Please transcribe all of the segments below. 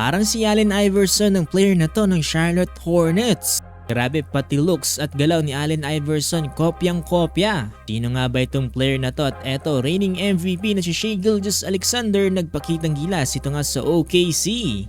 Parang si Allen Iverson ng player na to ng Charlotte Hornets. Grabe, pati looks at galaw ni Allen Iverson kopyang-kopya. Sino nga ba itong player na to? At eto, reigning MVP na si Shai Gilgeous-Alexander nagpakitang gilas ito nga sa OKC.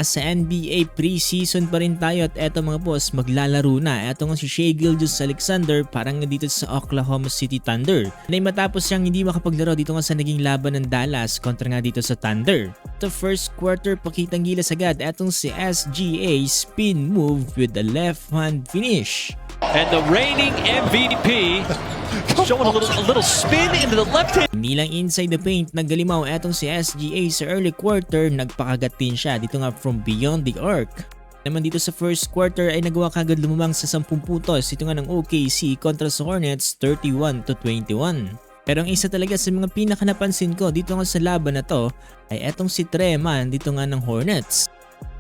Nasa NBA preseason pa rin tayo at eto mga boss, maglalaro na. Eto nga si Shai Gilgeous-Alexander parang dito sa Oklahoma City Thunder. Matapos siyang hindi makapaglaro dito nga sa naging laban ng Dallas kontra nga dito sa Thunder. The first quarter pakitang gilas agad etong si SGA spin move with the left hand finish. And the reigning MVP showing a little spin into the left hand. Hindi lang inside the paint naggalimaw etong si SGA sa early quarter, nagpakagat din siya dito nga from beyond the arc. Naman dito sa first quarter ay nagawa kagad lumamang sa 10 puntos ito nga ng OKC kontra sa Hornets 31-21. Pero ang isa talaga sa mga pinakanapansin ko dito nga sa laban na to ay etong si Tre Mann dito nga ng Hornets.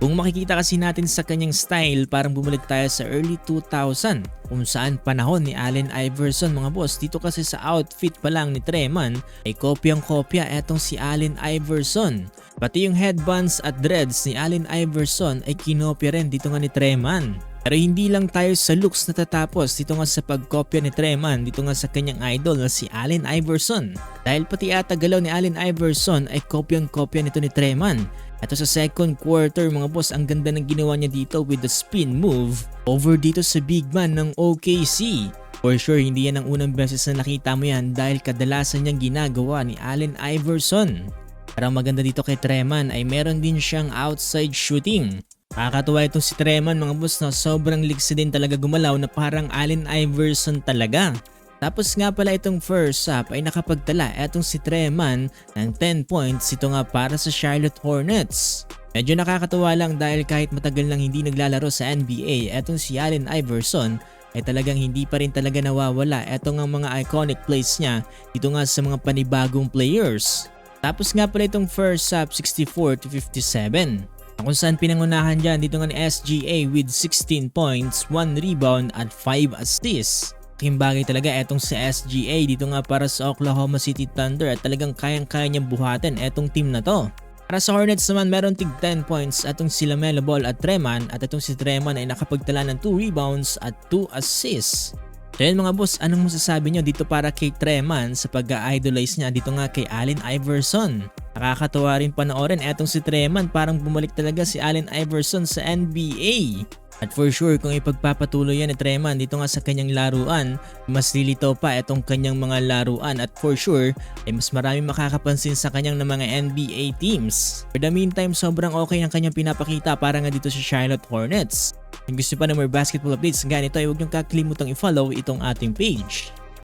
Kung makikita kasi natin sa kanyang style, parang bumalik tayo sa early 2000 kung saan panahon ni Allen Iverson mga boss. Dito kasi sa outfit pa lang ni Tre Mann ay kopyang-kopya etong si Allen Iverson. Pati yung headbands at dreads ni Allen Iverson ay kinopya rin dito nga ni Tre Mann. Pero hindi lang tayo sa looks natatapos dito nga sa pagkopya ni Tre Mann dito nga sa kanyang idol na si Allen Iverson. Dahil pati ata galaw ni Allen Iverson ay kopyang-kopya nito ni Tre Mann. Ito sa second quarter mga boss, ang ganda ng ginawa niya dito with the spin move over dito sa big man ng OKC. For sure hindi yan ang unang beses na nakita mo yan dahil kadalasan niyang ginagawa ni Allen Iverson. Pero maganda dito kay Tre Mann ay meron din siyang outside shooting. Nakakatuwa itong si Tre Mann mga boss na sobrang ligsa din talaga gumalaw na parang Allen Iverson talaga. Tapos nga pala itong first half ay nakapagtala etong si Tre Mann ng 10 points ito nga para sa Charlotte Hornets. Medyo nakakatuwa lang dahil kahit matagal nang hindi naglalaro sa NBA, etong si Allen Iverson ay talagang hindi pa rin talaga nawawala etong ang mga iconic plays niya dito nga sa mga panibagong players. Tapos nga pala itong first half 64-57. Kung saan pinangunahan dyan dito nga ni SGA with 16 points, 1 rebound at 5 assists. Laking bagay talaga etong si SGA dito nga para sa Oklahoma City Thunder at talagang kayang-kaya niyang buhatin etong team na to. Para sa Hornets naman meron tig 10 points atong si LaMelo Ball at Tre Mann at itong si Tre Mann ay nakapagtala ng 2 rebounds at 2 assists. So yun mga boss, anong masasabi nyo dito para kay Tre Mann sa pag-idolize niya dito nga kay Allen Iverson? Nakakatawa rin panoorin etong si Tre Mann, parang bumalik talaga si Allen Iverson sa NBA. At for sure kung ipagpapatuloy yan ni Tre Mann dito nga sa kanyang laruan, mas lilitaw pa itong kanyang mga laruan at for sure ay mas maraming makakapansin sa kanyang ng mga NBA teams. For the meantime, sobrang okay ang kanyang pinapakita para nga dito sa Charlotte Hornets. Kung gusto pa ng more basketball updates ganito ay huwag niyong kakalimutang i-follow itong ating page.